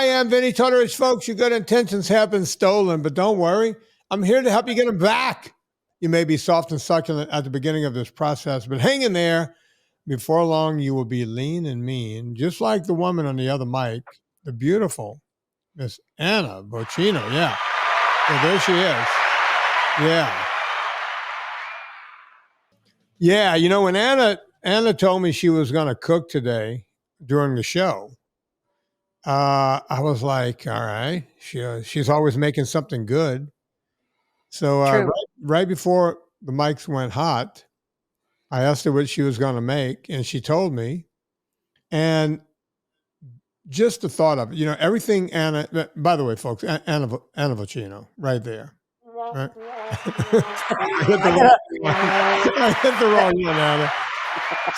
I am Vinnie Tortorich, folks. Your good intentions have been stolen, but don't worry. I'm here to help you get them back. You may be soft and succulent at the beginning of this process, but hang in there. Before long, you will be lean and mean, just like the woman on the other mic, the beautiful Miss Anna Vocino. Yeah. There she is. Yeah. Yeah, you know, when Anna told me she was going to cook today during the show, I was like, all right, she's always making something good. So right before the mics went hot, I asked her what she was going to make, and she told me. And just the thought of it, you know, everything Anna, by the way, folks, Anna Vocino, right there. Right? I hit the wrong one, Anna.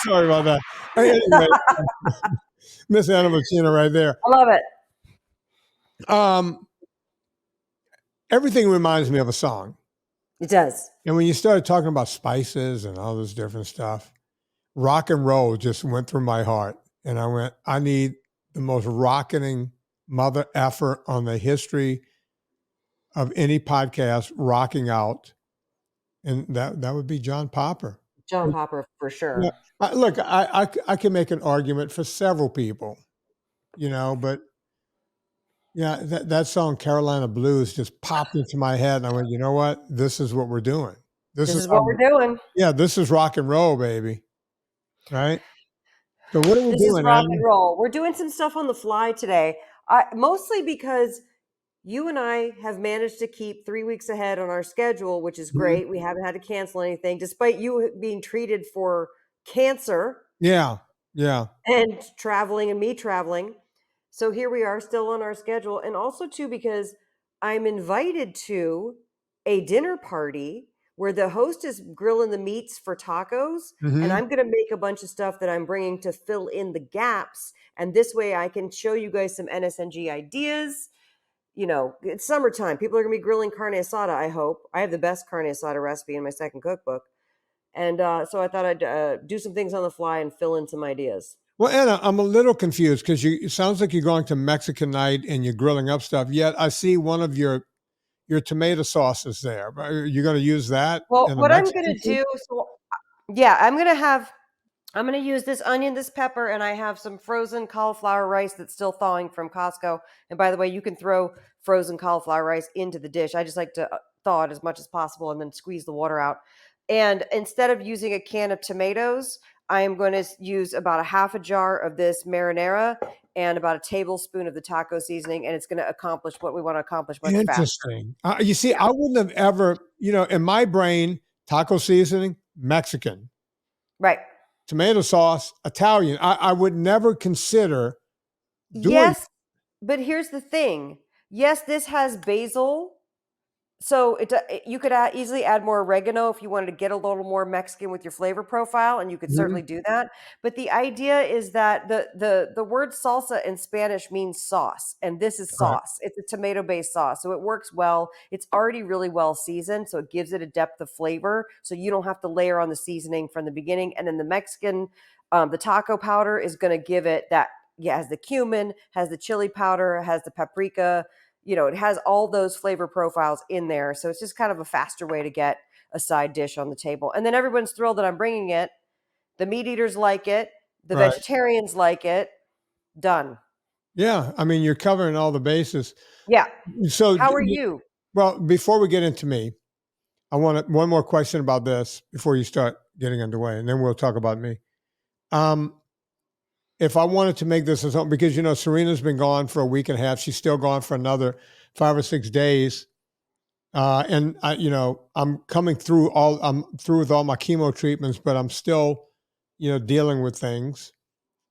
Sorry about that. Anyway, Miss Anna Vocino right there. I love it. Everything reminds me of a song. It does. And when you started talking about spices and all this different stuff, rock and roll just went through my heart. And I went, I need the most rocketing mother effer on the history of any podcast rocking out. And that would be John Popper. John Popper, for sure. Yeah. Look, I can make an argument for several people, you know, but yeah, that song Carolina Blues just popped into my head, and I went, you know what? This is what we're doing. This is what we're doing. Yeah, this is rock and roll, baby. Right? So what are we doing? This is rock and roll. We're doing some stuff on the fly today, mostly because you and I have managed to keep 3 weeks ahead on our schedule, which is great. Mm-hmm. We haven't had to cancel anything, despite you being treated for cancer. Yeah. And traveling and me traveling. So here we are still on our schedule. And also too, because I'm invited to a dinner party where the host is grilling the meats for tacos. Mm-hmm. And I'm going to make a bunch of stuff that I'm bringing to fill in the gaps. And this way I can show you guys some NSNG ideas. You know, it's summertime. People are going to be grilling carne asada, I hope. I have the best carne asada recipe in my second cookbook. And so I thought I'd do some things on the fly and fill in some ideas. Well, Anna, I'm a little confused because it sounds like you're going to Mexican night and you're grilling up stuff. Yet I see one of your tomato sauces there. You're going to use that? Well, what I'm going to do, I'm going to use this onion, this pepper, and I have some frozen cauliflower rice that's still thawing from Costco. And by the way, you can throw frozen cauliflower rice into the dish. I just like to thaw it as much as possible and then squeeze the water out. And instead of using a can of tomatoes, I am going to use about a half a jar of this marinara and about a tablespoon of the taco seasoning, and it's going to accomplish what we want to accomplish much faster. Interesting. You see, I wouldn't have ever, you know, in my brain, taco seasoning, Mexican. Right. Tomato sauce, Italian. I would never consider doing. Yes, but here's the thing. Yes, this has basil. So you could easily add more oregano if you wanted to get a little more Mexican with your flavor profile, and you could certainly do that. But the idea is that the word salsa in Spanish means sauce, and this is sauce. It's a tomato-based sauce, so it works well. It's already really well seasoned, so it gives it a depth of flavor, so you don't have to layer on the seasoning from the beginning. And then the Mexican, the taco powder is going to give it that, has the cumin, has the chili powder, has the paprika. You know, it has all those flavor profiles in there. So it's just kind of a faster way to get a side dish on the table. And then everyone's thrilled that I'm bringing it. The meat eaters like it. The vegetarians like it. Done. Yeah. I mean, you're covering all the bases. Yeah. So how are you? Well, before we get into me, I want one more question about this before you start getting underway, and then we'll talk about me. If I wanted to make this as home, because, you know, Serena's been gone for a week and a half. She's still gone for another 5 or 6 days. And I'm through with all my chemo treatments, but I'm still, you know, dealing with things.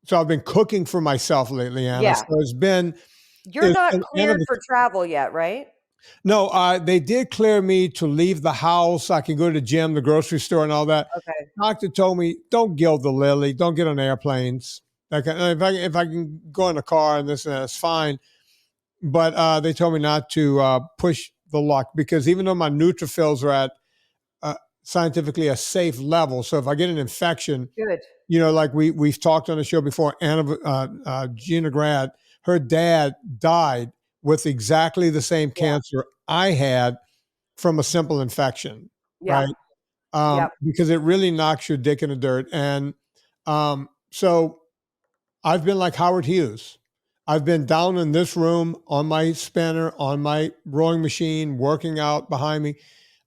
So I've been cooking for myself lately, Anna. Yeah. So it's been. You're not cleared for travel yet, right? No, they did clear me to leave the house. I can go to the gym, the grocery store, and all that. Okay. Doctor told me, don't gild the lily. Don't get on airplanes. Like, if I can go in a car and this and that's fine. But they told me not to push the luck, because even though my neutrophils are at scientifically a safe level, so if I get an infection, good. You know, like we've talked on the show before, Gina Grad, her dad died with exactly the same cancer I had from a simple infection, Yeah. right? Because it really knocks your dick in the dirt. And so I've been like Howard Hughes. I've been down in this room on my spinner, on my rowing machine, working out behind me.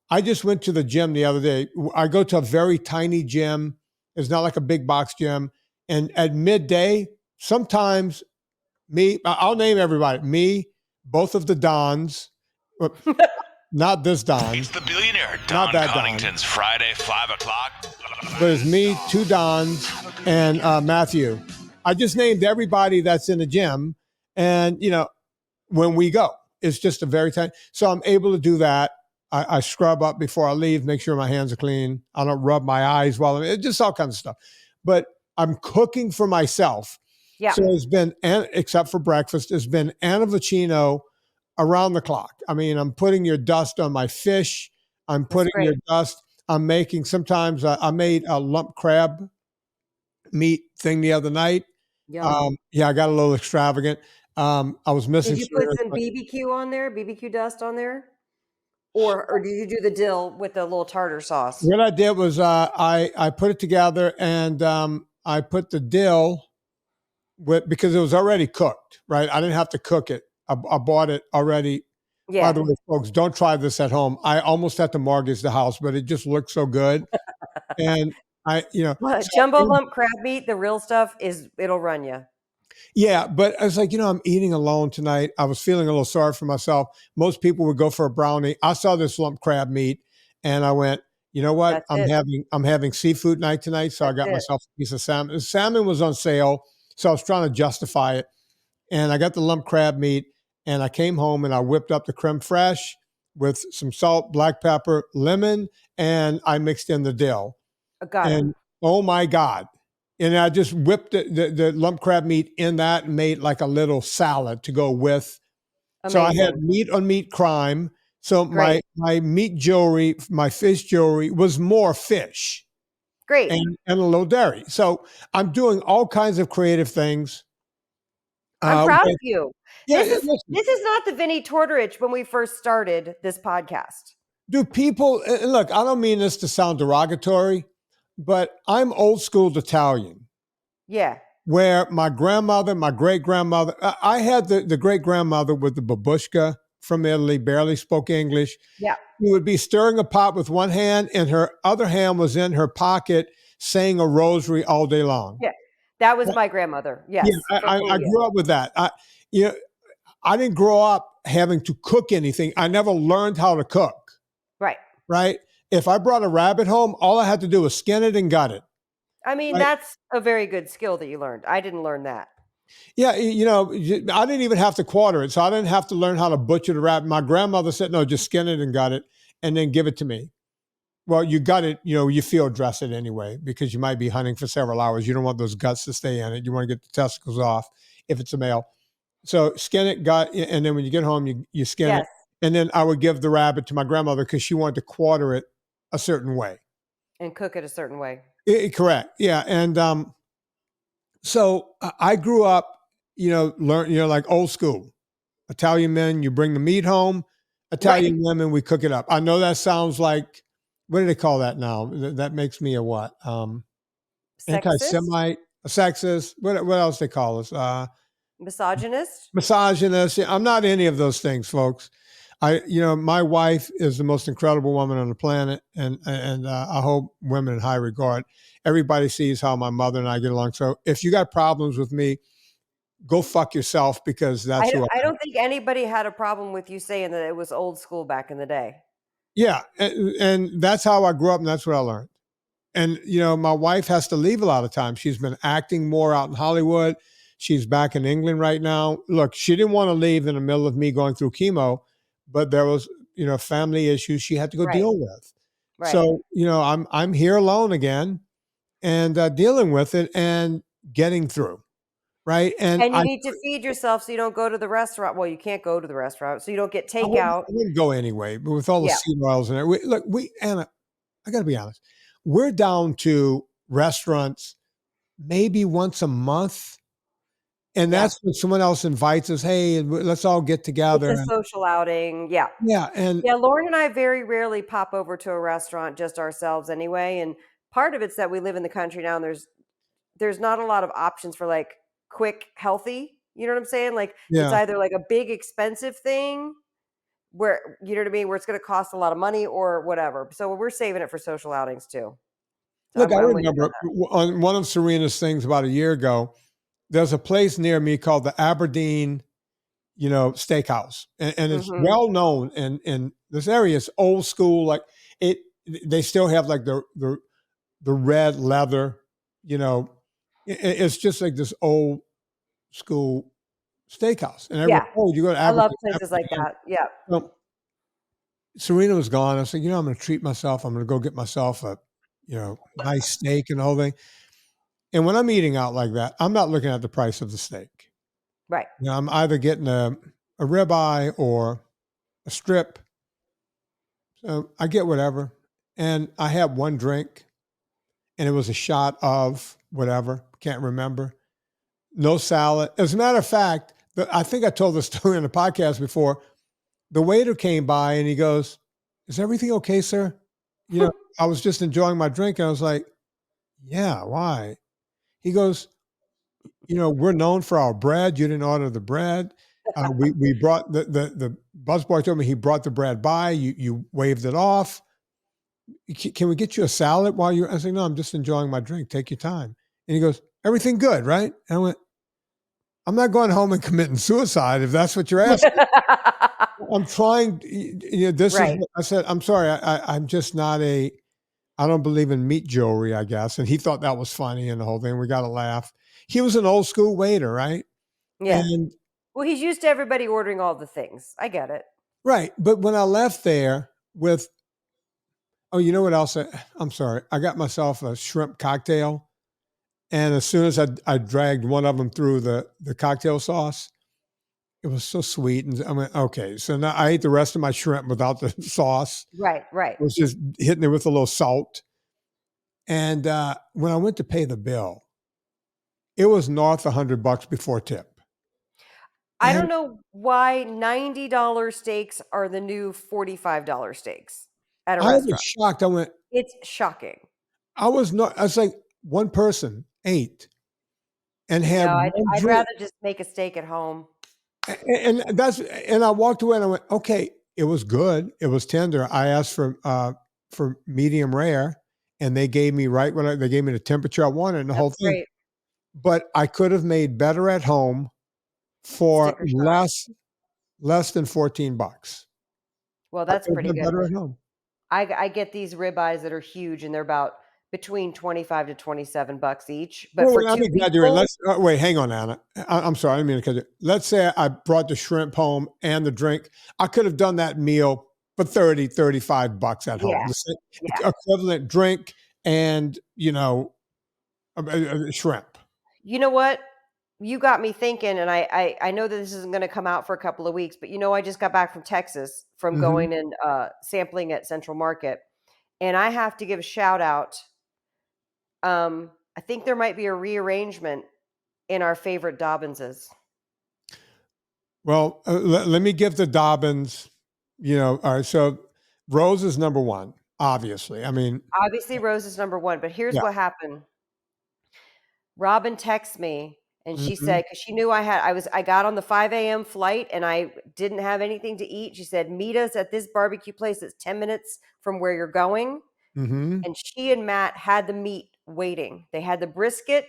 I just went to the gym the other day. I go to a very tiny gym. It's not like a big box gym. And at midday, sometimes I'll name everybody, both of the Dons, not this Don. It's the billionaire Don Connington's Friday, 5 o'clock. But it's me, 2 Dons, and Matthew. I just named everybody that's in the gym. And, when we go, it's just a very tiny. So I'm able to do that. I scrub up before I leave, make sure my hands are clean. I don't rub my eyes while it's just all kinds of stuff. But I'm cooking for myself. Yeah. So it's been, except for breakfast, it's been Anna Vocino around the clock. I mean, I'm putting your dust on my fish. I'm putting your dust. I'm making, sometimes I made a lump crab meat thing the other night. I got a little extravagant. I was missing. Did you put some BBQ on there? BBQ dust on there? Or did you do the dill with the little tartar sauce? What I did was I put it together, and I put the dill because it was already cooked, right? I didn't have to cook it. I bought it already. Yeah. By the way, folks, don't try this at home. I almost had to mortgage the house, but it just looked so good. And jumbo lump crab meat, the real stuff it'll run you. Yeah, but I was like, I'm eating alone tonight. I was feeling a little sorry for myself. Most people would go for a brownie. I saw this lump crab meat, and I went, you know what? I'm having seafood night tonight, so I got myself a piece of salmon. The salmon was on sale, so I was trying to justify it. And I got the lump crab meat, and I came home and I whipped up the creme fraiche with some salt, black pepper, lemon, and I mixed in the dill. And oh my God. And I just whipped the lump crab meat in that and made like a little salad to go with. Amazing. So I had meat on meat crime. So my meat jewelry, my fish jewelry was more fish. Great. And a little dairy. So I'm doing all kinds of creative things. I'm proud of you. Yeah, this is not the Vinnie Tortorich when we first started this podcast. Do people, look, I don't mean this to sound derogatory, but I'm old school Italian. Yeah. Where my grandmother, my great-grandmother, I had the great-grandmother with the babushka from Italy, barely spoke English. Yeah. She would be stirring a pot with one hand, and her other hand was in her pocket saying a rosary all day long. Yeah. That was my grandmother. Yes. Yeah, I grew up with that. I didn't grow up having to cook anything. I never learned how to cook. Right. Right? If I brought a rabbit home, all I had to do was skin it and gut it. I mean, that's a very good skill that you learned. I didn't learn that. Yeah, I didn't even have to quarter it, so I didn't have to learn how to butcher the rabbit. My grandmother said, no, just skin it and gut it, and then give it to me. Well, you gut it, you field dress it anyway, because you might be hunting for several hours. You don't want those guts to stay in it. You want to get the testicles off if it's a male. So skin it, gut, and then when you get home, you skin it. And then I would give the rabbit to my grandmother because she wanted to quarter it a certain way. And cook it a certain way. Correct. Yeah. And so I grew up, like old school. Italian men, you bring the meat home. Italian women, we cook it up. I know that sounds like, what do they call that now? That makes me a what? Anti-Semite, a sexist. What else they call us? Misogynist? Misogynist. I'm not any of those things, folks. My wife is the most incredible woman on the planet, and I hold women in high regard. Everybody sees how my mother and I get along. So if you got problems with me, go fuck yourself, because that's who I don't think anybody had a problem with you saying that it was old school back in the day. Yeah, and that's how I grew up, and that's what I learned. And my wife has to leave a lot of times. She's been acting more out in Hollywood. She's back in England right now. Look, she didn't want to leave in the middle of me going through chemo, but there was, family issues she had to go deal with. Right. So, I'm here alone again, and dealing with it and getting through. Right. And you need to feed yourself so you don't go to the restaurant. Well, you can't go to the restaurant, so you don't get takeout. I wouldn't go anyway, but with all the seed oils in there. Anna, I got to be honest. We're down to restaurants maybe once a month. And that's when someone else invites us, hey, let's all get together. It's a social outing. Yeah. Yeah. And Yeah, Lauren and I very rarely pop over to a restaurant just ourselves anyway. And part of it's that we live in the country now and there's not a lot of options for like quick, healthy. You know what I'm saying? Like it's yeah. either like a big expensive thing where you know what I mean, where it's going to cost a lot of money or whatever. So we're saving it for social outings too. So Look, I I'm with you on remember that. on one of Serena's things about a year ago, there's a place near me called the Aberdeen, steakhouse. And it's Mhm. well known in this area. It's old school. Like it, they still have like the red leather, it's just like this old school steakhouse. And everyone, Yeah. oh, you go to I love Aberdeen. places like that. Yeah. So Serena was gone. I said, I'm going to treat myself. I'm going to go get myself a, nice steak and the whole thing. And when I'm eating out like that, I'm not looking at the price of the steak. Right. I'm either getting a ribeye or a strip. So I get whatever. And I had one drink and it was a shot of whatever, can't remember. No salad. As a matter of fact, I think I told this story in the podcast before. The waiter came by and he goes, "Is everything okay, sir?" I was just enjoying my drink. And I was like, "Yeah, why?" He goes, "We're known for our bread. You didn't order the bread. We brought the busboy told me he brought the bread by. You waved it off. Can we get you a salad while you're?" I said, "No, I'm just enjoying my drink. Take your time." And he goes, "Everything good, right?" And I went, "I'm not going home and committing suicide if that's what you're asking. I'm trying. This is." Right. I said, "I'm sorry. I'm just not a. I don't believe in meat jewelry, I guess." And he thought that was funny and the whole thing. We got to laugh. He was an old school waiter, right? Yeah. And Well, he's used to everybody ordering all the things. I get it. right. But when I left there with, oh, you know what else? I'm sorry. I got myself a shrimp cocktail. And as soon as I dragged one of them through the cocktail sauce, it was so sweet. And I went, okay. So now I ate the rest of my shrimp without the sauce. Right. Right. It was just hitting it with a little salt. And when I went to pay the bill, it was north of $100 before tip. I And don't know why $90 steaks are the new $45 steaks at a I was restaurant. shocked. I went, It's shocking. I was like, one person ate and had No, one I'd drink. rather just make a steak at home. And I walked away and I went, okay, it was good. It was tender. I asked for medium rare and they gave me they gave me the temperature I wanted and the whole That's thing. great. But I could have made better at home for Sticker shock. less than $14. Well, I that's could have pretty done good. better at home. I get these ribeyes that are huge and they're about between 25 to 27 bucks each. But Well, for I'm two exaggerating. people, Wait, hang on, Anna. I'm sorry. I didn't mean to cut you. Let's say I brought the shrimp home and the drink. I could have done that meal for $35 at home. yeah, The same yeah. equivalent drink and, shrimp. You know what? You got me thinking, and I know that this isn't going to come out for a couple of weeks, but I just got back from Texas from Mhm. going and sampling at Central Market, and I have to give a shout out. I think there might be a rearrangement in our favorite Dobbinses. Well, let me give the Dobbins, all right. So Rose is number one, obviously. I mean, Obviously, Rose is number one, but here's yeah. what happened. Robin texted me and she Mhm. said, because she knew I got on the 5 a.m. flight and I didn't have anything to eat. She said, meet us at this barbecue place that's 10 minutes from where you're going. Mhm. And she and Matt had the meat waiting. They had the brisket,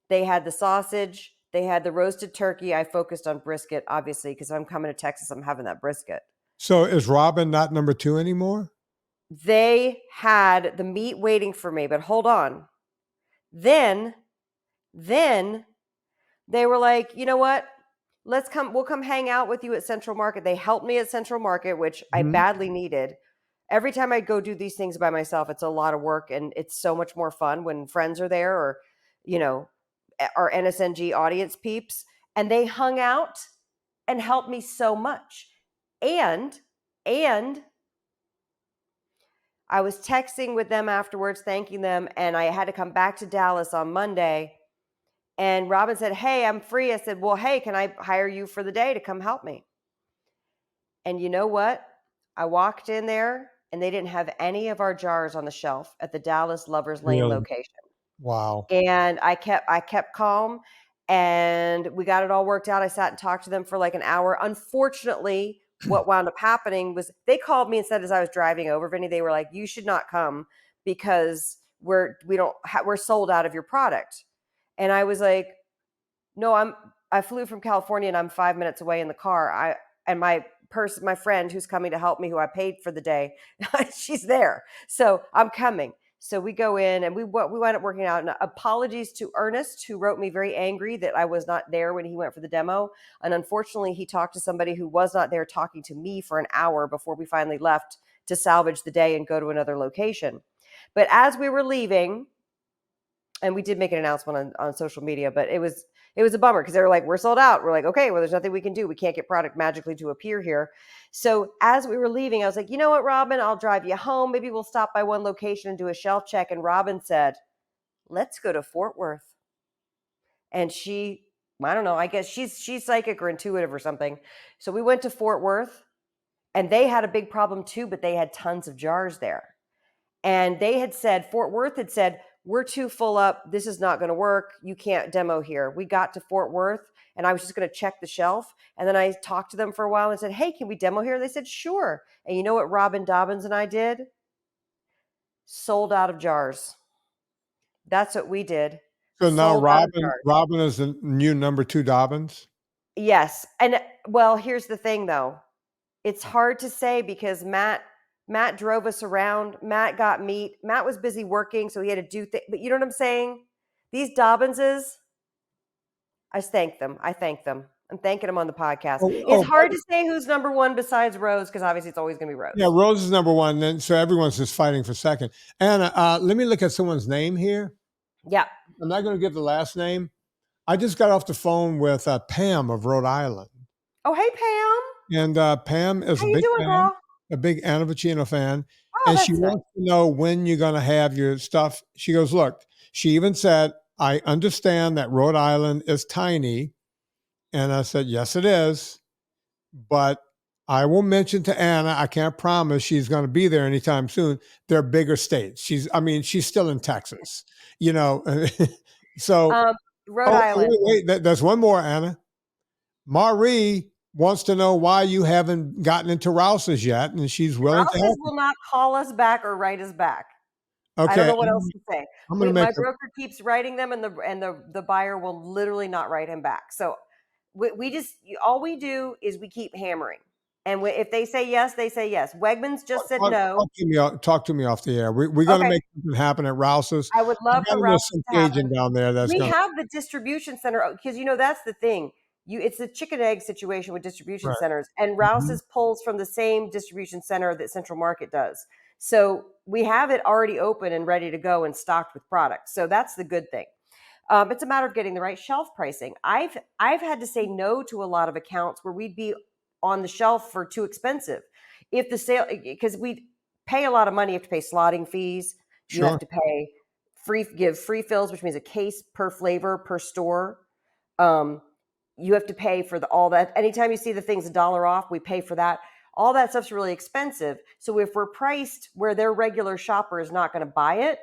they had the sausage, they had the roasted turkey. I focused on brisket, obviously, because I'm coming to Texas, I'm having that brisket. So is Robin not number two anymore? They had the meat waiting for me, but hold on. Then they were like, you know what? We'll come hang out with you at Central Market. They helped me at Central Market, which I Mhm. badly needed. Every time I go do these things by myself, it's a lot of work and it's so much more fun when friends are there or, our NSNG audience peeps. And they hung out and helped me so much. And I was texting with them afterwards, thanking them. And I had to come back to Dallas on Monday. And Robin said, hey, I'm free. I said, well, hey, can I hire you for the day to come help me? And you know what? I walked in there and they didn't have any of our jars on the shelf at the Dallas Lovers Lane location. Wow. And I kept calm and we got it all worked out. I sat and talked to them for like an hour. Unfortunately, what wound up happening was they called me and said, as I was driving over, Vinny, they were like, you should not come because we're sold out of your product. And I was like, no, I flew from California and I'm 5 minutes away in the car. My friend who's coming to help me, who I paid for the day, she's there. So I'm coming. So we go in and we wind up working out. And apologies to Ernest, who wrote me very angry that I was not there when he went for the demo. And unfortunately, he talked to somebody who was not there talking to me for an hour before we finally left to salvage the day and go to another location. But as we were leaving, and we did make an announcement on social media, but it was a bummer because they were like, we're sold out. We're like, okay, well, there's nothing we can do. We can't get product magically to appear here. So as we were leaving, I was like, you know what, Robin, I'll drive you home. Maybe we'll stop by one location and do a shelf check. And Robin said, let's go to Fort Worth. And she, I don't know, I guess she's psychic or intuitive or something. So we went to Fort Worth and they had a big problem too, but they had tons of jars there. And they had said, Fort Worth had said, we're too full up. This is not going to work. You can't demo here. We got to Fort Worth and I was just going to check the shelf. And then I talked to them for a while and said, hey, can we demo here? They said, sure. And you know what Robin Dobbins and I did? Sold out of jars. That's what we did. So now Robin is the new number 2 Dobbins? Yes. And well, here's the thing though. It's hard to say because Matt drove us around. Matt got meat. Matt was busy working, so he had to do things. But you know what I'm saying? These Dobbinses, I thank them. I'm thanking them on the podcast. It's hard to say who's number 1 besides Rose, because obviously it's always going to be Rose. Yeah, Rose is number 1, then so everyone's just fighting for second. Anna, let me look at someone's name here. Yeah. I'm not going to give the last name. I just got off the phone with Pam of Rhode Island. Oh, hey, Pam. And Pam is a big Anna Vocino fan. Oh, and she wants to know when you're going to have your stuff. She goes, look, she even said, I understand that Rhode Island is tiny. And I said, yes, it is. But I will mention to Anna, I can't promise she's going to be there anytime soon. They're bigger states. She's still in Texas, you know. So Rhode Island. Wait, there's one more, Anna. Marie wants to know why you haven't gotten into Rouse's yet, and she's willing to help. Rouse's will not call us back or write us back. Okay. I don't know what else to say. My broker keeps writing them, and the buyer will literally not write him back. So all we do is we keep hammering. And if they say yes, they say yes. Wegmans just said no. Talk to me off the air. We're going to make something happen at Rouse's. I would love for Rouse's to happen. Down there. We have the distribution center because that's the thing. It's a chicken egg situation with distribution centers, and Rouse's pulls from the same distribution center that Central Market does. So we have it already open and ready to go and stocked with products. So that's the good thing. It's a matter of getting the right shelf pricing. I've had to say no to a lot of accounts where we'd be on the shelf for too expensive. If the sale, because we pay a lot of money, you have to pay slotting fees. You have to pay give free fills, which means a case per flavor per store. You have to pay for all that. Anytime you see the thing's $1 off, we pay for that. All that stuff's really expensive. So if we're priced where their regular shopper is not going to buy it,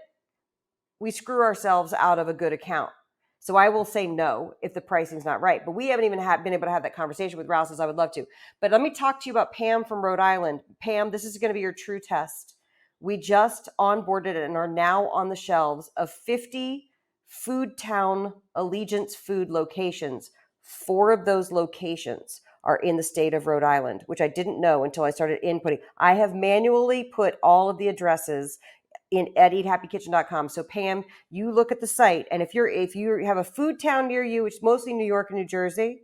we screw ourselves out of a good account. So I will say no if the pricing's not right. But we haven't even been able to have that conversation with Rouse's. I would love to. But let me talk to you about Pam from Rhode Island. Pam, this is going to be your true test. We just onboarded and are now on the shelves of 50 Food Town Allegiance food locations. 4 of those locations are in the state of Rhode Island, which I didn't know until I started inputting. I have manually put all of the addresses at eathappykitchen.com. So Pam, you look at the site, and if you have a food town near you, which is mostly New York and New Jersey,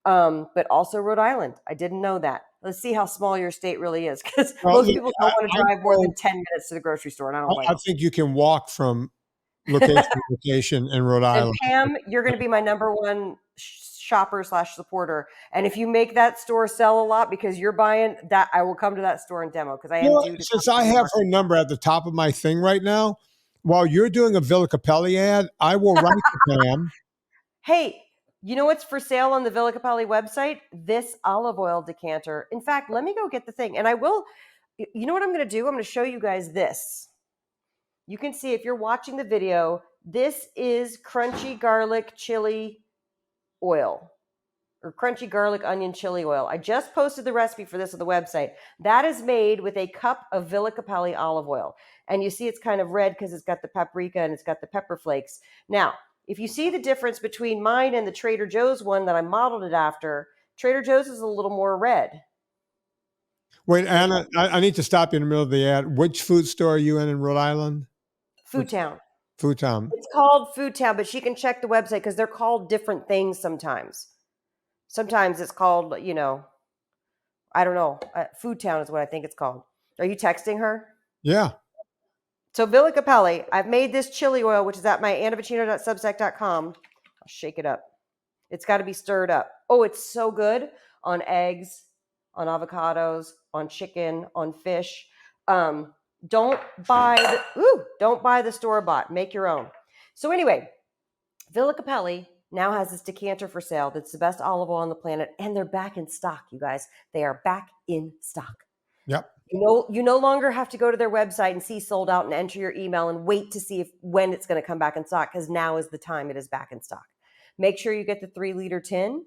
but also Rhode Island. I didn't know that. Let's see how small your state really is, because most people don't want to drive more than 10 minutes to the grocery store, and I don't like it. I think you can walk from location to location in Rhode Island. And Pam, you're going to be my number 1 shopper/supporter. And if you make that store sell a lot because you're buying that, I will come to that store and demo, because I am due to. Since I have her number at the top of my thing right now, while you're doing a Villa Capelli ad, I will write to Pam Hey, you know what's for sale on the Villa Capelli website? This olive oil decanter. In fact, let me go get the thing. And I will, you know what I'm going to do? I'm going to show you guys this. You can see if you're watching the video, this is crunchy garlic chili oil or crunchy garlic onion chili oil. I just posted the recipe for this on the website. That is made with a cup of Villa Capelli olive oil. And you see it's kind of red because it's got the paprika and it's got the pepper flakes. Now, if you see the difference between mine and the Trader Joe's one that I modeled it after, Trader Joe's is a little more red. Wait, Anna, I need to stop you in the middle of the ad. Which food store are you in Rhode Island? Food Town. Food Town. It's called Food Town, but she can check the website because they're called different things sometimes. Sometimes it's called, I don't know. Food Town is what I think it's called. Are you texting her? Yeah. So Villa Capelli, I've made this chili oil, which is at my annavocino.substack.com. I'll shake it up. It's got to be stirred up. Oh, it's so good on eggs, on avocados, on chicken, on fish. Don't buy the store-bought. Make your own. So anyway, Villa Capelli now has this decanter for sale that's the best olive oil on the planet, and they're back in stock, you guys. They are back in stock. Yep. You no longer have to go to their website and see sold out and enter your email and wait to see when it's going to come back in stock, because now is the time it is back in stock. Make sure you get the 3-liter tin.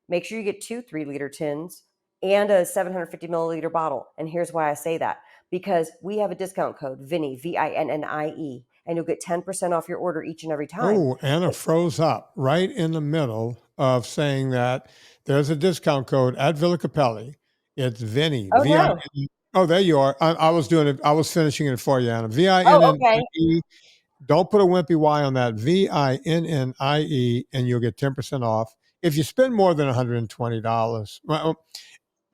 Make sure you get 2 3-liter tins and a 750 milliliter bottle. And here's why I say that. Because we have a discount code, Vinnie, VINNIE, and you'll get 10% off your order each and every time. Oh, Anna froze up right in the middle of saying that there's a discount code at Villa Capelli. It's Vinnie. Oh, no. Oh, there you are. I was doing it. I was finishing it for you, Anna. VINNIE. Don't put a wimpy Y on that. VINNIE, and you'll get 10% off. If you spend more than $120, well,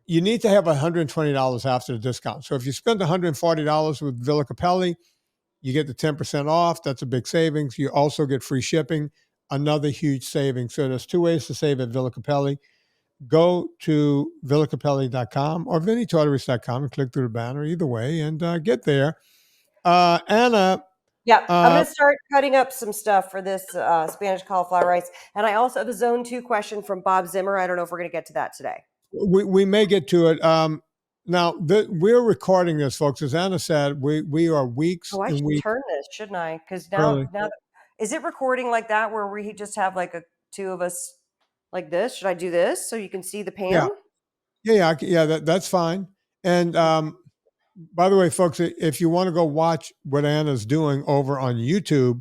you need to have $120 after the discount. So if you spend $140 with Villa Capelli, you get the 10% off. That's a big savings. You also get free shipping, another huge savings. So there's 2 ways to save at Villa Capelli. Go to villacapelli.com or vinnietortorich.com and click through the banner, either way, and get there. Anna. Yeah, I'm going to start cutting up some stuff for this Spanish cauliflower rice. And I also have a zone 2 question from Bob Zimmer. I don't know if we're going to get to that today. We may get to it. Now, we're recording this, folks. As Anna said, we are weeks. Oh, I should turn this, shouldn't I? Because now, is it recording like that where we just have like 2 of us like this? Should I do this so you can see the pan? Yeah. That's fine. And by the way, folks, if you want to go watch what Anna's doing over on YouTube,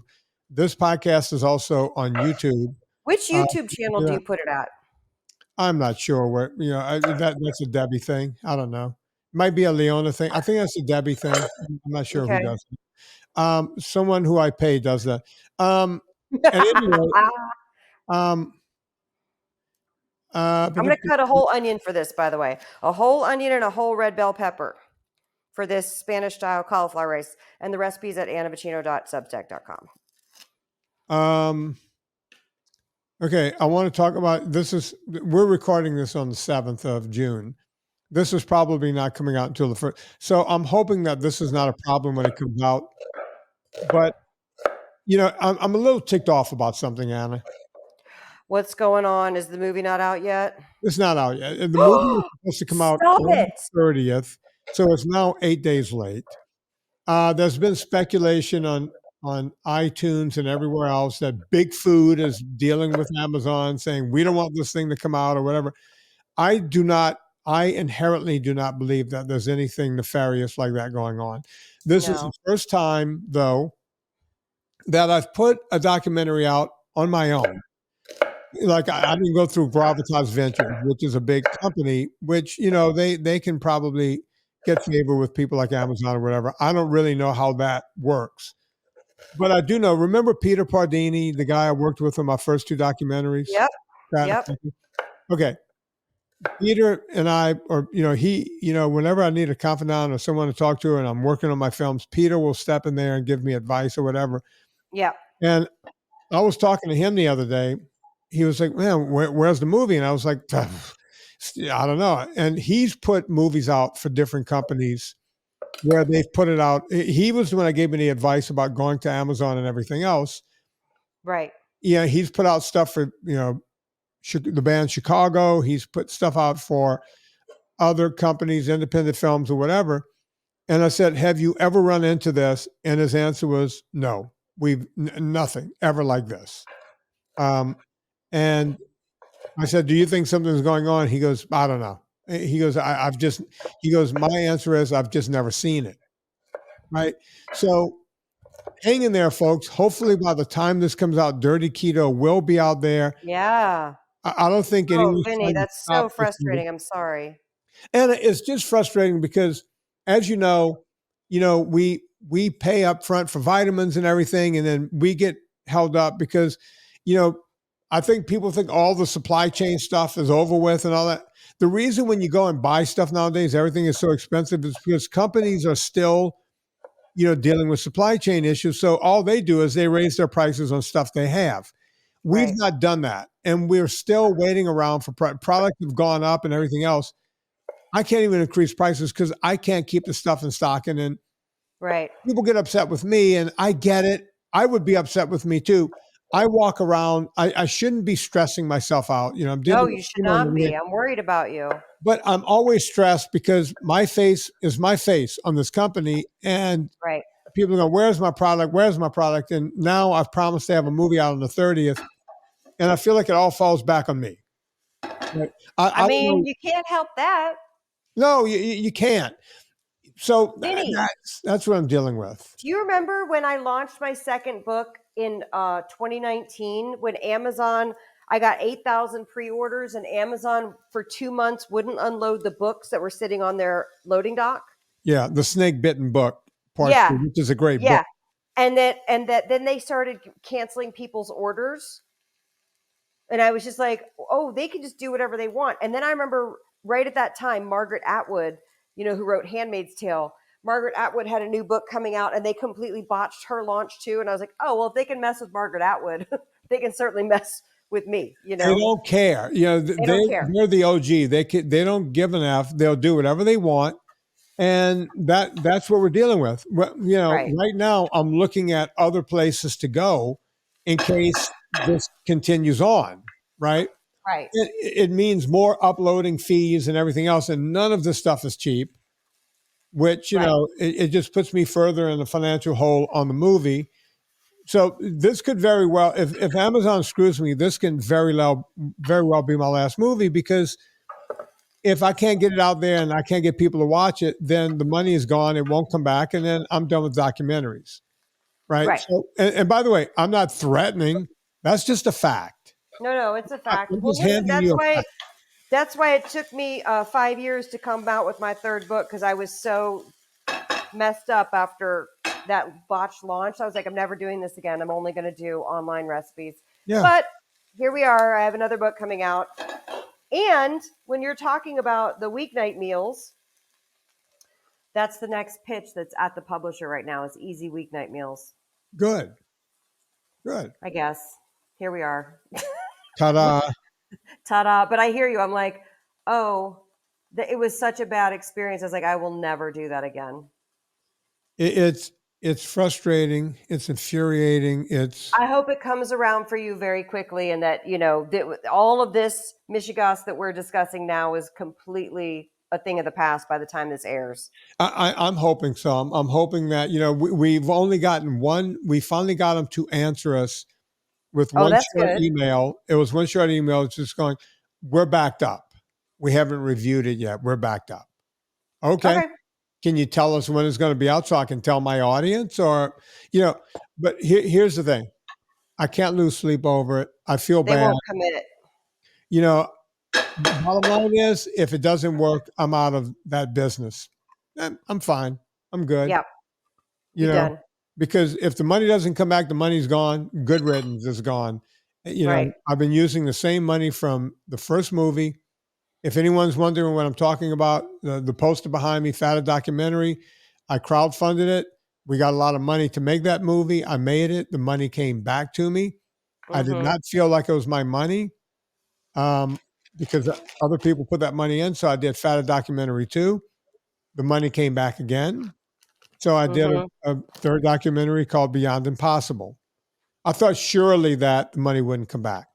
this podcast is also on YouTube. Which YouTube channel do you put it at? I'm not sure where, that's a Debbie thing. I don't know. Might be a Leona thing. I think that's a Debbie thing. I'm not sure who does it. Someone who I pay does that. And anyway, I'm going to cut a whole onion for this, by the way. A whole onion and a whole red bell pepper for this Spanish-style cauliflower rice. And the recipe's at annavocino.substack.com. Okay, I want to talk about we're recording this on the 7th of June. This is probably not coming out until the 1st. So I'm hoping that this is not a problem when it comes out. But, I'm a little ticked off about something, Anna. What's going on? Is the movie not out yet? It's not out yet. The movie was supposed to come out on the 30th. So it's now 8 days late. There's been speculation on iTunes and everywhere else that Big Food is dealing with Amazon saying, we don't want this thing to come out or whatever. I inherently do not believe that there's anything nefarious like that going on. This is the first time, though, that I've put a documentary out on my own. Like I didn't go through Gravitas Ventures, which is a big company, which, they can probably get favor with people like Amazon or whatever. I don't really know how that works. But I do know, remember Peter Pardini, the guy I worked with on my first 2 documentaries? Yep. Okay. Peter and I, or, whenever I need a confidant or someone to talk to and I'm working on my films, Peter will step in there and give me advice or whatever. Yeah. And I was talking to him the other day. He was like, man, where's the movie? And I was like, I don't know. And he's put movies out for different companies where they've put it out. He was the one that gave me the advice about going to Amazon and everything else. Right. Yeah, he's put out stuff for, the band Chicago. He's put stuff out for other companies, independent films or whatever. And I said, have you ever run into this? And his answer was, no, we've nothing ever like this. And I said, do you think something's going on? He goes, I don't know. He goes, my answer is I've just never seen it. Right. So hang in there, folks. Hopefully by the time this comes out, Dirty Keto will be out there. Yeah. I don't think anyone's Vinny, that's so frustrating. I'm sorry. And it's just frustrating because, as you know, we pay up front for vitamins and everything, and then we get held up because, I think people think all the supply chain stuff is over with and all that. The reason when you go and buy stuff nowadays, everything is so expensive is because companies are still, dealing with supply chain issues. So all they do is they raise their prices on stuff they have. We've not done that. And we're still waiting around for products have gone up and everything else. I can't even increase prices because I can't keep the stuff in stock. And then people get upset with me, and I get it. I would be upset with me too. I walk around. I shouldn't be stressing myself out. I'm no, you should not be. I'm worried about you. But I'm always stressed because my face is my face on this company, and people go, "Where's my product? Where's my product?" And now I've promised to have a movie out on the 30th, and I feel like it all falls back on me. I mean, you can't help that. No, you can't. So that's what I'm dealing with. Do you remember when I launched my second book in 2019 when Amazon, I got 8,000 pre-orders and Amazon for 2 months wouldn't unload the books that were sitting on their loading dock? Yeah, the snake bitten book, which is a great book. And then they started canceling people's orders. And I was just like, oh, they can just do whatever they want. And then I remember right at that time, Margaret Atwood, who wrote Handmaid's Tale, Margaret Atwood had a new book coming out and they completely botched her launch too. And I was like, oh, well, if they can mess with Margaret Atwood, they can certainly mess with me. They don't care. They don't care. They're the OG. They don't give an F. They'll do whatever they want. And that's what we're dealing with. Right now I'm looking at other places to go in case this continues on. Right. It means more uploading fees and everything else. And none of this stuff is cheap, which, it just puts me further in the financial hole on the movie. So this could very well, if Amazon screws me, this can very well be my last movie, because if I can't get it out there and I can't get people to watch it, then the money is gone. It won't come back. And then I'm done with documentaries. Right. So, and by the way, I'm not threatening. That's just a fact. No, it's a fact. That's why it took me 5 years to come out with my third book, because I was so messed up after that botched launch. I was like, I'm never doing this again. I'm only going to do online recipes. Yeah. But here we are. I have another book coming out. And when you're talking about the weeknight meals, that's the next pitch that's at the publisher right now, is easy weeknight meals. Good. I guess. Here we are. Ta-da. Ta-da. But I hear you. I'm like, oh, it was such a bad experience. I was like, I will never do that again. It's frustrating. It's infuriating. I hope it comes around for you very quickly, and that, all of this mishigas that we're discussing now is completely a thing of the past by the time this airs. I'm hoping so. I'm hoping that, we've only gotten one. We finally got them to answer us with one short email. It was one short email. It's just going, we're backed up. We haven't reviewed it yet. We're backed up. Okay. Can you tell us when it's going to be out so I can tell my audience? Or, but here's the thing. I can't lose sleep over it. I feel bad. They won't commit it. The bottom line is, if it doesn't work, I'm out of that business. I'm fine. I'm good. Yep. Because if the money doesn't come back, the money's gone. Good riddance is gone. I've been using the same money from the first movie. If anyone's wondering what I'm talking about, the poster behind me, Fatta Documentary, I crowdfunded it. We got a lot of money to make that movie. I made it. The money came back to me. I did not feel like it was my money because other people put that money in. So I did Fatta Documentary 2. The money came back again. So I did a third documentary called Beyond Impossible. I thought surely that the money wouldn't come back,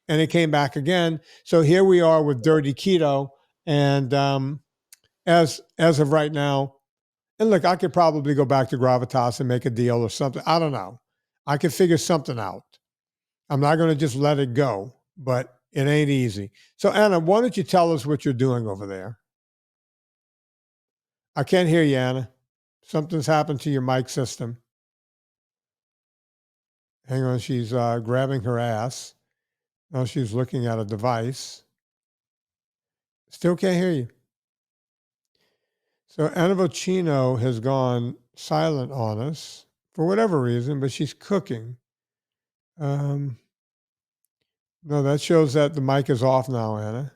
and it came back again. So here we are with Dirty Keto, and as of right now, and look, I could probably go back to Gravitas and make a deal or something. I don't know. I could figure something out. I'm not going to just let it go, but it ain't easy. So Anna, why don't you tell us what you're doing over there? I can't hear you, Anna. Something's happened to your mic system. Hang on, she's grabbing her ass. Now she's looking at a device. Still can't hear you. So Anna Vocino has gone silent on us for whatever reason, but she's cooking. No, that shows that the mic is off now, Anna.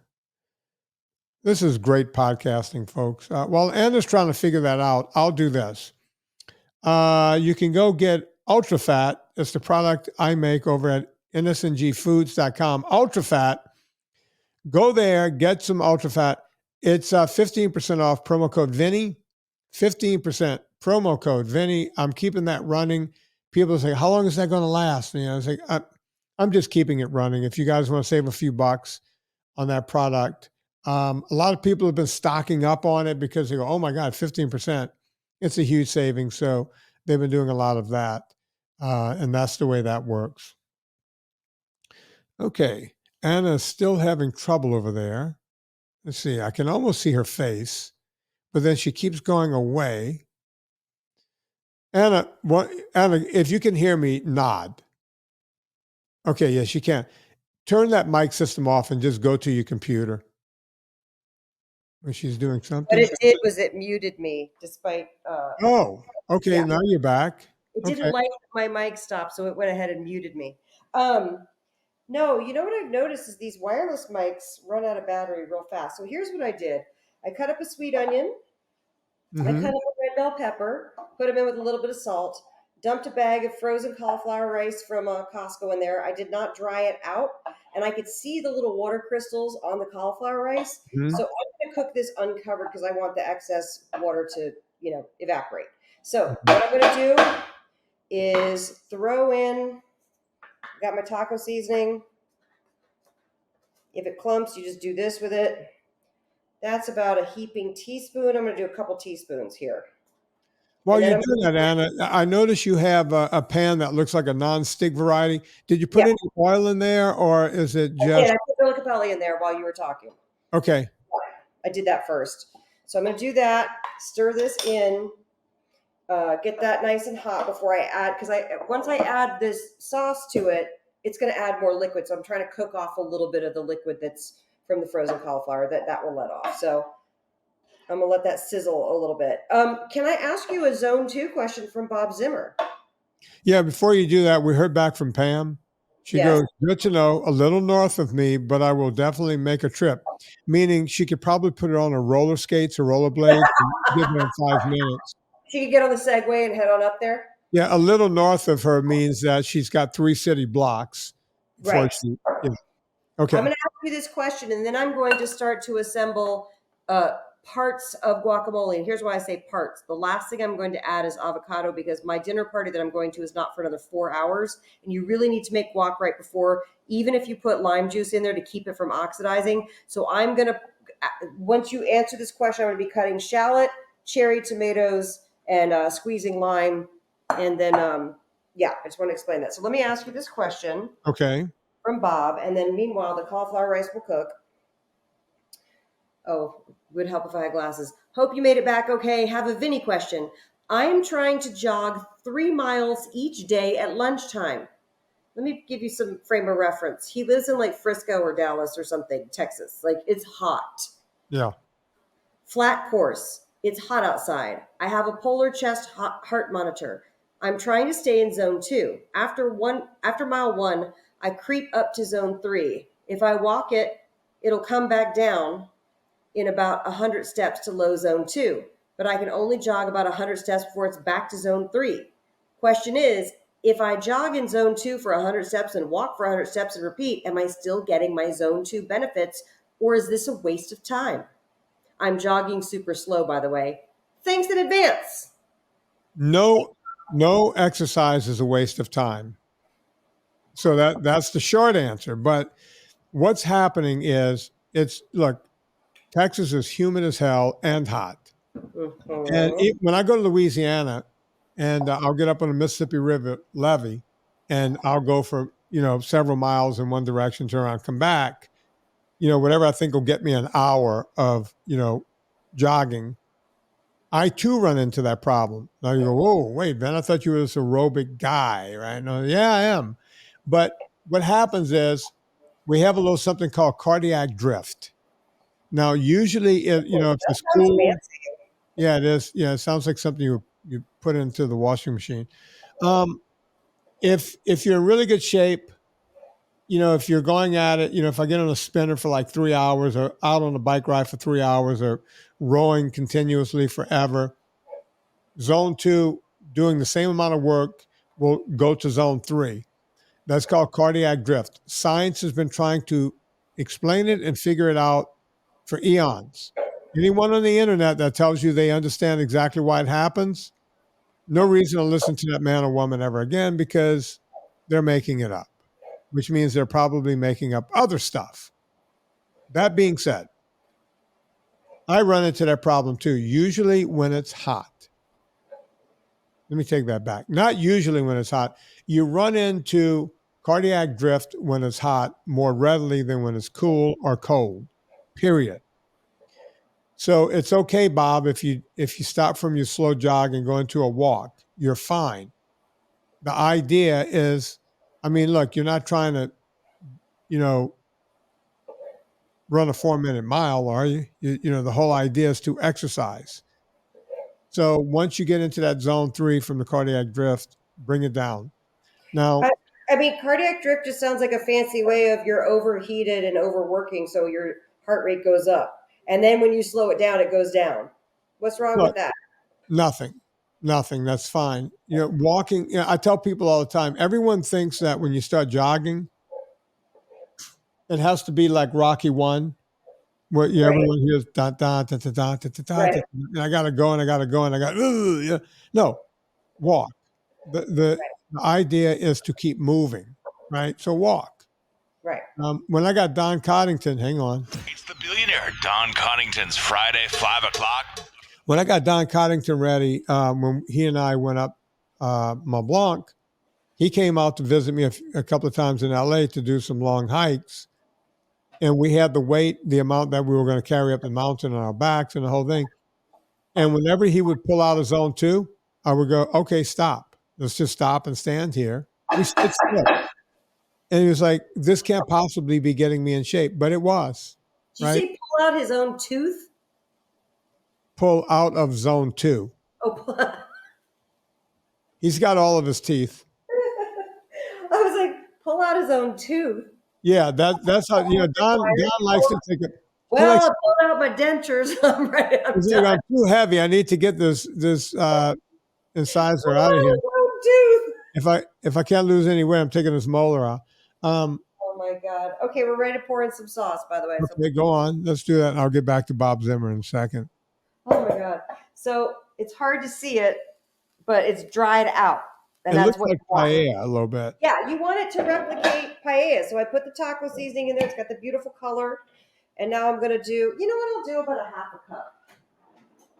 This is great podcasting, folks. While Anna's trying to figure that out, I'll do this. You can go get UltraFat. It's the product I make over at nsngfoods.com. UltraFat. Go there, get some UltraFat. It's 15% off, promo code Vinnie. 15% promo code Vinnie. I'm keeping that running. People say, how long is that going to last? And, I say, I'm just keeping it running. If you guys want to save a few bucks on that product. A lot of people have been stocking up on it because they go, oh my God, 15%. It's a huge saving. So they've been doing a lot of that. And that's the way that works. Okay. Anna's still having trouble over there. Let's see. I can almost see her face, but then she keeps going away. Anna, if you can hear me, nod. Okay. Yes, you can. Turn that mic system off and just go to your computer. When she's doing something. What it did was it muted me despite. Oh, okay. Yeah. Now you're back. It didn't like my mic stop, so it went ahead and muted me. No, you know what I've noticed is these wireless mics run out of battery real fast. So here's what I did. I cut up a sweet onion. I cut up a red bell pepper, put them in with a little bit of salt, dumped a bag of frozen cauliflower rice from Costco in there. I did not dry it out, and I could see the little water crystals on the cauliflower rice. So I'm going to cook this uncovered because I want the excess water to, evaporate. So what I'm going to do is throw in, got my taco seasoning. If it clumps, you just do this with it. That's about a heaping teaspoon. I'm going to do a couple teaspoons here. While you're doing that, Anna, I notice you have a pan that looks like a non-stick variety. Did you put any oil in there, or is it just? I put Guacamole in there while you were talking. Okay. I did that first. So I'm going to do that, stir this in, get that nice and hot before I add, because once I add this sauce to it, it's going to add more liquid. So I'm trying to cook off a little bit of the liquid that's from the frozen cauliflower that will let off. So I'm going to let that sizzle a little bit. Can I ask you a zone 2 question from Bob Zimmer? Yeah, before you do that, we heard back from Pam. She goes, good to know, a little north of me, but I will definitely make a trip. Meaning she could probably put it on her roller skates or rollerblades and get there in 5 minutes. She could get on the Segway and head on up there? Yeah, a little north of her means that she's got 3 city blocks. Right. Okay. I'm going to ask you this question, and then I'm going to start to assemble parts of guacamole. And here's why I say parts. The last thing I'm going to add is avocado, because my dinner party that I'm going to is not for another 4 hours. And you really need to make guac right before, even if you put lime juice in there to keep it from oxidizing. So I'm going to, once you answer this question, I'm going to be cutting shallot, cherry tomatoes, and squeezing lime. And then, I just want to explain that. So let me ask you this question. Okay. From Bob. And then meanwhile, the cauliflower rice will cook. Oh, would help if I had glasses. Hope you made it back okay. Have a Vinnie question. I'm trying to jog 3 miles each day at lunchtime. Let me give you some frame of reference. He lives in like Frisco or Dallas or something, Texas. Like, it's hot. Yeah. Flat course. It's hot outside. I have a polar chest heart monitor. I'm trying to stay in zone 2. After mile 1, I creep up to zone 3. If I walk it, it'll come back down in about 100 steps to low zone 2. But I can only jog about 100 steps before it's back to zone 3. Question is, if I jog in zone 2 for 100 steps and walk for 100 steps and repeat, am I still getting my zone 2 benefits, or is this a waste of time? I'm jogging super slow, by the way. Thanks in advance. No exercise is a waste of time. So that's the short answer. But what's happening is look, Texas is humid as hell and hot. And when I go to Louisiana and I'll get up on the Mississippi River levee and I'll go for, several miles in one direction, turn around, come back, whatever I think will get me an hour of, jogging, I too run into that problem. Now you go, whoa, wait, Ben, I thought you were this aerobic guy, right? No, yeah, I am. But what happens is we have a little something called cardiac drift. Now, usually, if it's cool, yeah, it is. Yeah, it sounds like something you put into the washing machine. If you're in really good shape, if you're going at it, if I get on a spinner for like 3 hours or out on a bike ride for 3 hours or rowing continuously forever, zone 2, doing the same amount of work, will go to zone 3. That's called cardiac drift. Science has been trying to explain it and figure it out for eons. Anyone on the internet that tells you they understand exactly why it happens, no reason to listen to that man or woman ever again, because they're making it up, which means they're probably making up other stuff. That being said, I run into that problem too, usually when it's hot. Let me take that back. Not usually when it's hot. You run into cardiac drift when it's hot more readily than when it's cool or cold, period. So it's okay, Bob, if you stop from your slow jog and go into a walk, you're fine. The idea is, look, you're not trying to, run a 4-minute mile, are you? The whole idea is to exercise. So once you get into that zone 3 from the cardiac drift, bring it down. Now, cardiac drift just sounds like a fancy way of you're overheated and overworking, so your heart rate goes up. And then when you slow it down, it goes down. What's wrong with that? Nothing. That's fine. Walking, I tell people all the time, everyone thinks that when you start jogging, it has to be like Rocky 1, where everyone hears da da da da da da da, and I gotta go and I gotta go and I got no, walk. The idea is to keep moving, right? So walk. Right. When I got Don Coddington, hang on. It's the billionaire Don Coddington's Friday 5 o'clock. When I got Don Coddington ready, when he and I went up Mont Blanc, he came out to visit me a couple of times in LA to do some long hikes. And we had the amount that we were going to carry up the mountain on our backs and the whole thing. And whenever he would pull out of zone 2, I would go, okay, stop. Let's just stop and stand here. We stood still. And he was like, this can't possibly be getting me in shape. But it was. Did you say pull out his own tooth? Pull out of zone 2. Oh, he's got all of his teeth. I was like, pull out his own tooth. Yeah, that's how, Don likes to take it. Well, I pulled out my dentures. I'm ready. I'm too heavy. I need to get this incisor out of here. If I can't lose any weight, I'm taking this molar out. Oh my God. Okay, we're ready to pour in some sauce, by the way. Okay, go on. Let's do that. And I'll get back to Bob Zimmer in a second. Oh my God. So it's hard to see it, but it's dried out. And it that's looks what like paella a little bit. Yeah, you want it to replicate paella. So I put the taco seasoning in there. It's got the beautiful color. And now I'm going to do, you know what I'll do? About a half a cup.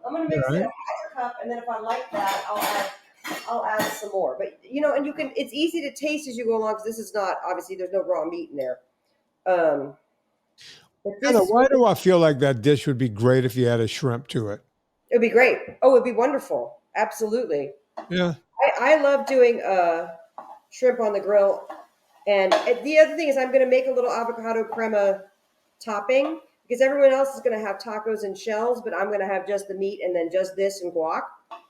I'm going to mix it a half a cup. And then if I like that, I'll add some more. But, and you can, it's easy to taste as you go along because this is not, obviously, there's no raw meat in there. Why do I feel like that dish would be great if you added shrimp to it? It would be great. Oh, it would be wonderful. Absolutely. Yeah. I love doing shrimp on the grill. And the other thing is I'm going to make a little avocado crema topping because everyone else is going to have tacos and shells, but I'm going to have just the meat and then just this and guac.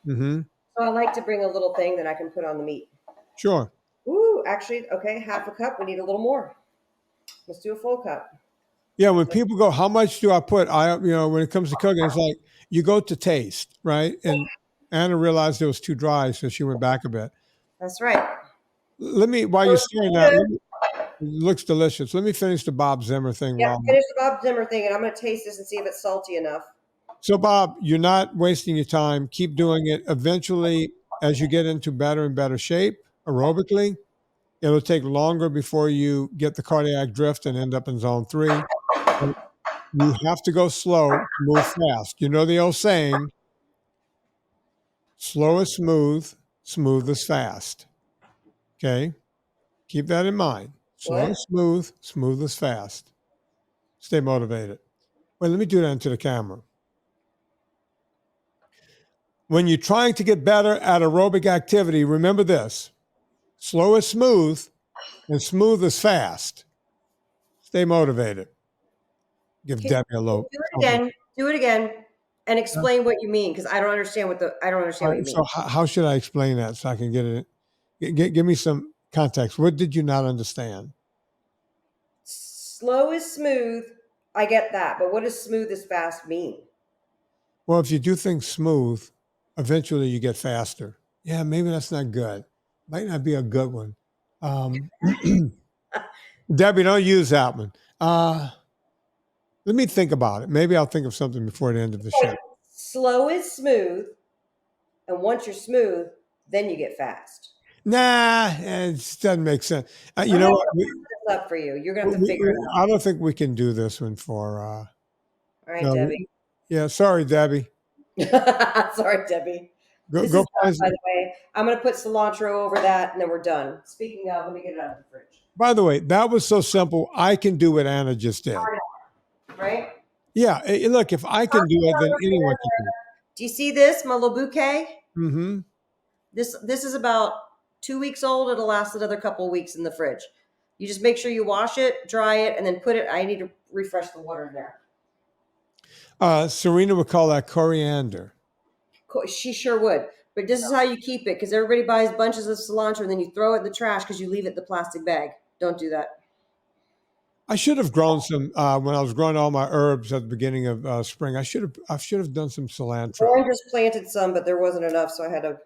Mm-hmm. So I like to bring a little thing that I can put on the meat. Sure. Ooh, actually, okay, half a cup. We need a little more. Let's do a full cup. Yeah, when people go, how much do I put? When it comes to cooking, it's like you go to taste, right? And Anna realized it was too dry, so she went back a bit. That's right. While you're stirring that, it looks delicious. Let me finish the Bob Zimmer thing. Yeah, finish the Bob Zimmer thing, and I'm going to taste this and see if it's salty enough. So, Bob, you're not wasting your time. Keep doing it. Eventually, as you get into better and better shape aerobically, It'll take longer before you get the cardiac drift and end up in zone 3. But you have to go slow, move fast. You know the old saying, slow is smooth, smooth is fast. Okay? Keep that in mind. Slow is smooth, smooth is fast. Stay motivated. Wait, let me do that into the camera. When you're trying to get better at aerobic activity, remember this. Slow is smooth, and smooth is fast. Stay motivated. Give Debbie a low. Do it again, and explain what you mean, because I don't understand what you mean. So how should I explain that so I can get it? Give me some context. What did you not understand? Slow is smooth. I get that, but what does smooth is fast mean? Well, if you do things smooth, eventually you get faster. Yeah, maybe that's not good. Might not be a good one. Debbie, don't use that one. Let me think about it. Maybe I'll think of something before the end of the show. Slow is smooth, and once you're smooth, then you get fast. Nah, it doesn't make sense. You know what? It's up for you. You're gonna have to figure it out. I don't think we can do this one for. All right, no, Debbie. Yeah, sorry, Debbie. Sorry, Debbie. Go by the way, I'm gonna put cilantro over that, and then we're done. Speaking of, let me get it out of the fridge. By the way, that was so simple. I can do what Anna just did. Right? Yeah. Look, if I can do it, then anyone can do it. Do you see this, my little bouquet? Mm-hmm. This is about 2 weeks old. It'll last another couple of weeks in the fridge. You just make sure you wash it, dry it, and then put it. I need to refresh the water in there. Serena would call that coriander. She sure would. But this is how you keep it, because everybody buys bunches of cilantro and then you throw it in the trash because you leave it in the plastic bag. Don't do that. I should have grown some when I was growing all my herbs at the beginning of spring. I should have done some cilantro. I just planted some, but there wasn't enough, so I had to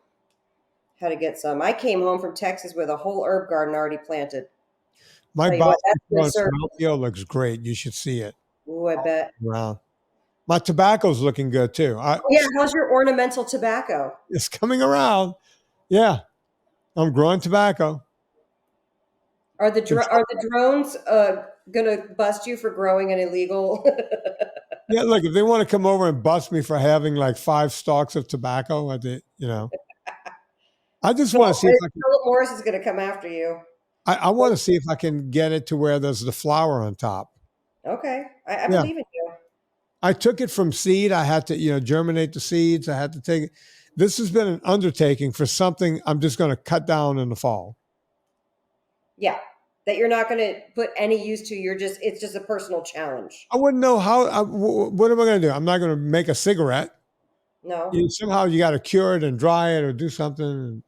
get some. I came home from Texas with a whole herb garden already planted. My Boston looks great. You should see it. Ooh, I bet. Wow. My tobacco's looking good too. How's your ornamental tobacco? It's coming around. Yeah, I'm growing tobacco. Are the drones gonna bust you for growing an illegal? Yeah, look, if they want to come over and bust me for having like 5 stalks of tobacco, I just want to see if Philip Morris is going to come after you. I want to see if I can get it to where there's the flower on top. Okay, I believe in you. I took it from seed. I had to, germinate the seeds. I had to take it. This has been an undertaking for something I'm just going to cut down in the fall. Yeah, that you're not going to put any use to. It's just a personal challenge. I wouldn't know what am I going to do? I'm not going to make a cigarette. No. Somehow you got to cure it and dry it or do something,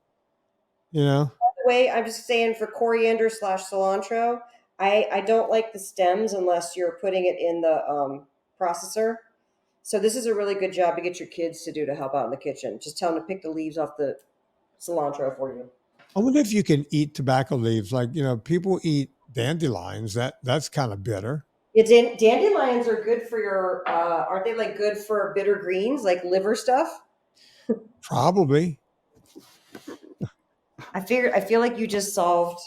By the way, I'm just saying for coriander / cilantro, I don't like the stems unless you're putting it in the processor. So this is a really good job to get your kids to do to help out in the kitchen. Just tell them to pick the leaves off the cilantro for you. I wonder if you can eat tobacco leaves. Like, people eat dandelions. That's kind of bitter. Dandelions are good for your, aren't they like good for bitter greens, like liver stuff? Probably. I feel like you just solved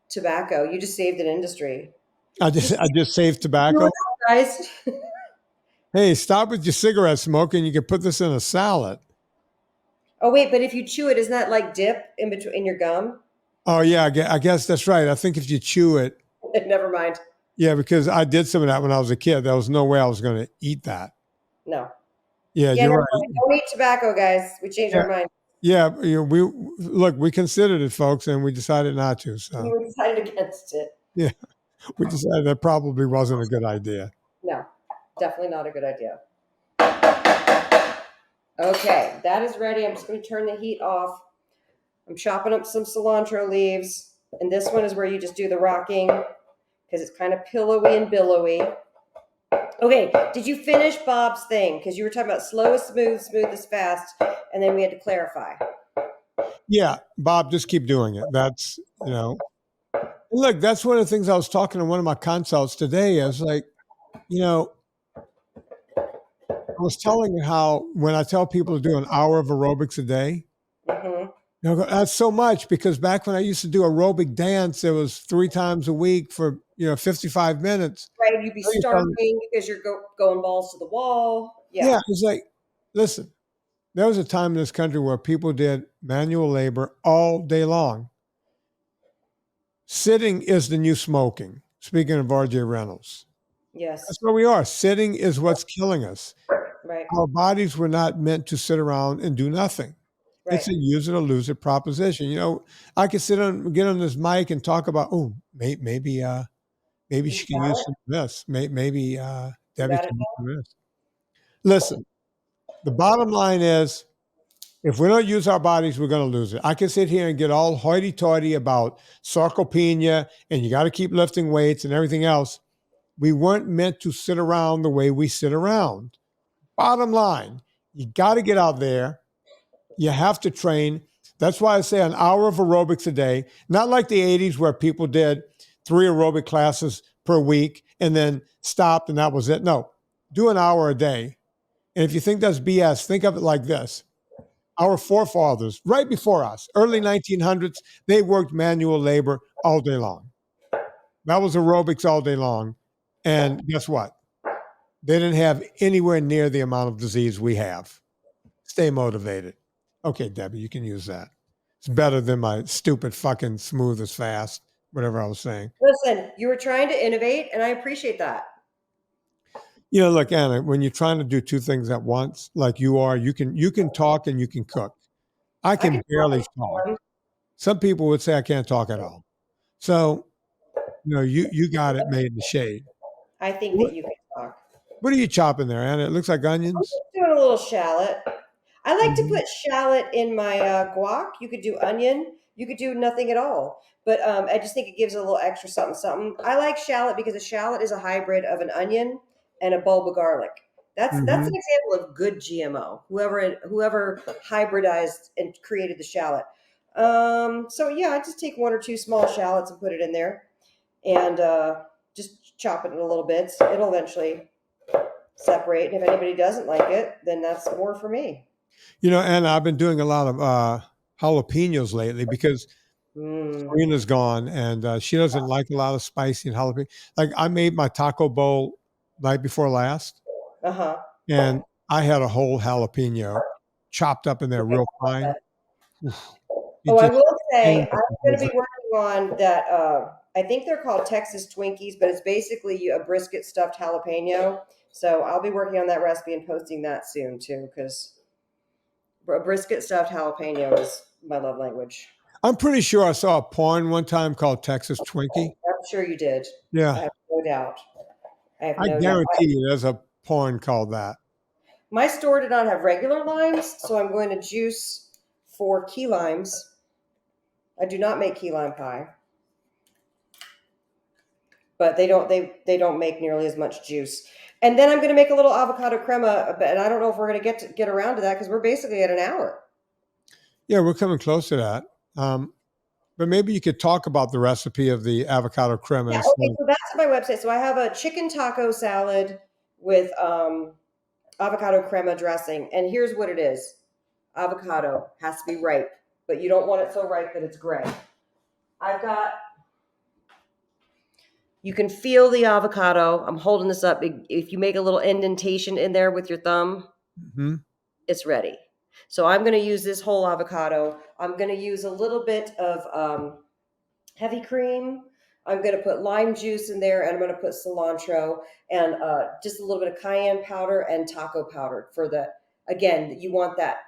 tobacco. You just saved an industry. I just saved tobacco. Guys. Hey, stop with your cigarette smoking. You can put this in a salad. Oh wait, but if you chew it, isn't that like dip in your gum? Oh yeah, I guess that's right. I think if you chew it. Never mind. Yeah, because I did some of that when I was a kid. There was no way I was going to eat that. No. Yeah, you're right. Don't eat tobacco, guys. We changed our mind. Yeah, we considered it, folks, and we decided not to. So we decided against it. Yeah, we decided that probably wasn't a good idea. No, definitely not a good idea. Okay, that is ready. I'm just going to turn the heat off. I'm chopping up some cilantro leaves, and this one is where you just do the rocking because it's kind of pillowy and billowy. Okay, did you finish Bob's thing? Because you were talking about slow is smooth, smooth is fast, and then we had to clarify. Yeah, Bob, just keep doing it. That's, look, that's one of the things I was talking to one of my consults today. I was like, I was telling her how when I tell people to do an hour of aerobics a day, That's so much, because back when I used to do aerobic dance, it was 3 times a week for 55 minutes. Right? You'd be Now you're telling me- starving because you're going balls to the wall. Yeah, it's like, listen, there was a time in this country where people did manual labor all day long. Sitting is the new smoking. Speaking of R.J. Reynolds, Yes. that's where we are. Sitting is what's killing us. Right. Our bodies were not meant to sit around and do nothing. Right. It's a use it or lose it proposition. I could get on this mic and talk about, maybe she can use some of this. Maybe Debbie can use some of this. Listen, the bottom line is, if we don't use our bodies, we're going to lose it. I can sit here and get all hoity-toity about sarcopenia and you got to keep lifting weights and everything else. We weren't meant to sit around the way we sit around. Bottom line, you got to get out there. You have to train. That's why I say an hour of aerobics a day, not like the 80s where people did 3 aerobic classes per week and then stopped and that was it. No, do an hour a day. And if you think that's BS, think of it like this. Our forefathers, right before us, early 1900s, they worked manual labor all day long. That was aerobics all day long. And guess what? They didn't have anywhere near the amount of disease we have. Stay motivated. Okay, Debbie, you can use that. It's better than my stupid fucking smooth as fast, whatever I was saying. Listen, you were trying to innovate, and I appreciate that. Look, Anna, when you're trying to do 2 things at once, like you are, you can talk and you can cook. I can barely talk. Some people would say I can't talk at all. So, you got it made in the shade. I think that you can talk. What are you chopping there, Anna? It looks like onions. I'm just doing a little shallot. I like to put shallot in my guac. You could do onion. You could do nothing at all. But I just think it gives a little extra something. I like shallot because a shallot is a hybrid of an onion and a bulb of garlic. That's an example of good GMO. Whoever hybridized and created the shallot. So yeah, I just take 1 or 2 small shallots and put it in there, and just chop it in a little bits. It'll eventually separate. And if anybody doesn't like it, then that's more for me. Anna, I've been doing a lot of jalapenos lately because Serena's gone and she doesn't like a lot of spicy and jalapeno. Like I made my taco bowl night before last. And I had a whole jalapeno chopped up in there real fine. I will say I'm going to be working on that. I think they're called Texas Twinkies, but it's basically a brisket stuffed jalapeno. So I'll be working on that recipe and posting that soon too, because a brisket stuffed jalapeno is my love language. I'm pretty sure I saw a porn one time called Texas Twinkie. I'm sure you did. Yeah. I have no doubt. I guarantee you there's a porn called that. My store did not have regular limes, so I'm going to juice 4 key limes. I do not make key lime pie, but they don't make nearly as much juice. And then I'm going to make a little avocado crema, and I don't know if we're going to get around to that because we're basically at an hour. Yeah, we're coming close to that. But maybe you could talk about the recipe of the avocado crema. Yeah, okay, so that's my website. So I have a chicken taco salad with avocado crema dressing. And here's what it is. Avocado has to be ripe, but you don't want it so ripe that it's gray. You can feel the avocado. I'm holding this up. If you make a little indentation in there with your thumb, it's ready. So I'm going to use this whole avocado. I'm going to use a little bit of heavy cream. I'm going to put lime juice in there, and I'm going to put cilantro and just a little bit of cayenne powder and taco powder for again, you want that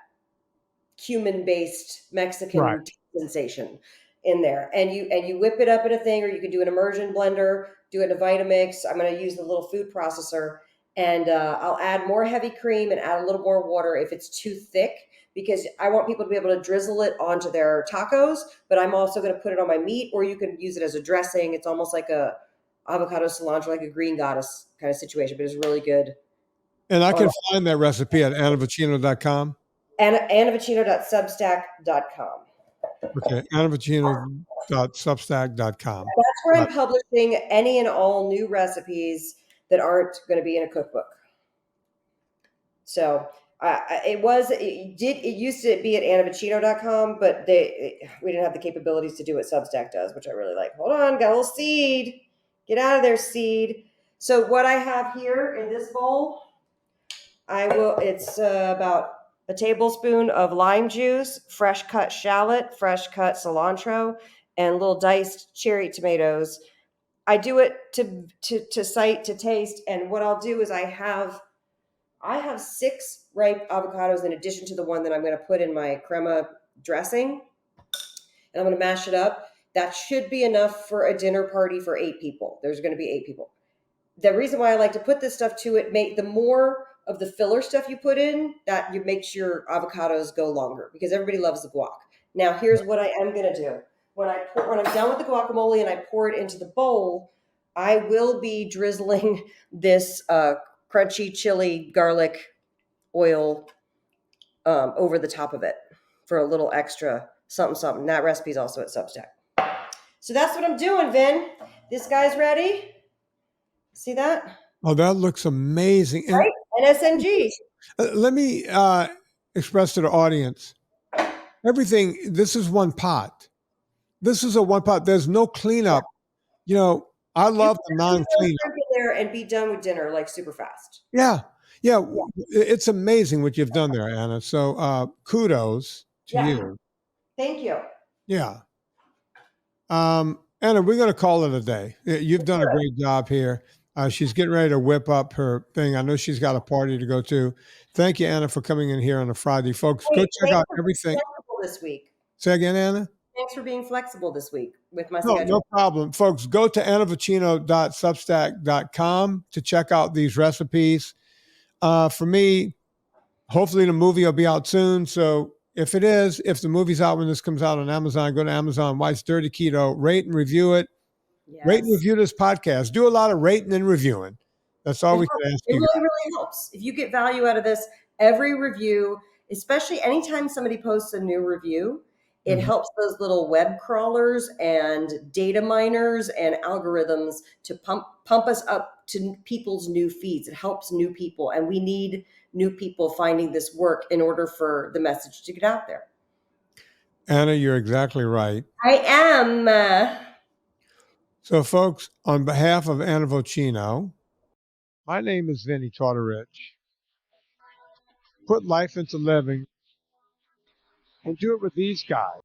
cumin-based Mexican sensation in there. And you whip it up in a thing, or you can do an immersion blender, do it in a Vitamix. I'm going to use the little food processor, and I'll add more heavy cream and add a little more water if it's too thick, because I want people to be able to drizzle it onto their tacos, but I'm also going to put it on my meat, or you can use it as a dressing. It's almost like a avocado cilantro, like a green goddess kind of situation, but it's really good. And I can find that recipe at annavocino.com. annavocino.substack.com. Okay, annavocino.substack.com. That's where I'm publishing any and all new recipes that aren't going to be in a cookbook. So It used to be at annavocino.com, but we didn't have the capabilities to do what Substack does, which I really like. Hold on, got a little seed. Get out of there, seed. So what I have here in this bowl, it's about a tablespoon of lime juice, fresh cut shallot, fresh cut cilantro, and little diced cherry tomatoes. I do it to sight, to taste, and what I'll do is I have 6 ripe avocados in addition to the one that I'm going to put in my crema dressing, and I'm going to mash it up. That should be enough for a dinner party for 8 people. There's going to be 8 people. The reason why I like to put this stuff to it, the more of the filler stuff you put in, that makes your avocados go longer, because everybody loves the guac. Now, here's what I am going to do. When I'm done with the guacamole and I pour it into the bowl, I will be drizzling this crunchy chili garlic oil over the top of it for a little extra something. That recipe is also at Substack. So that's what I'm doing, Vin. This guy's ready. See that? Oh, that looks amazing. Right? NSNG. Let me express to the audience, this is one pot. This is a one pot. There's no cleanup. I love the non-cleanup. There and be done with dinner like super fast. Yeah. It's amazing what you've done there, Anna. So kudos to you. Thank you. Yeah. Anna, we're going to call it a day. You've done a great job here. She's getting ready to whip up her thing. I know she's got a party to go to. Thank you, Anna, for coming in here on a Friday. Folks, go check out everything. This week. Say again, Anna? Thanks for being flexible this week with my schedule. No problem. Folks, go to annavocino.substack.com to check out these recipes. For me, hopefully the movie will be out soon. So if the movie's out when this comes out on Amazon, go to Amazon, White's Dirty Keto, rate and review it. Yes. Rate and review this podcast. Do a lot of rating and reviewing. That's all we can ask you. It really helps. If you get value out of this, every review, especially anytime somebody posts a new review, it helps those little web crawlers and data miners and algorithms to pump us up to people's new feeds. It helps new people, and we need new people finding this work in order for the message to get out there. Anna, you're exactly right. I am. So, folks, on behalf of Anna Vocino, my name is Vinnie Tortorich. Put life into living and do it with these guys.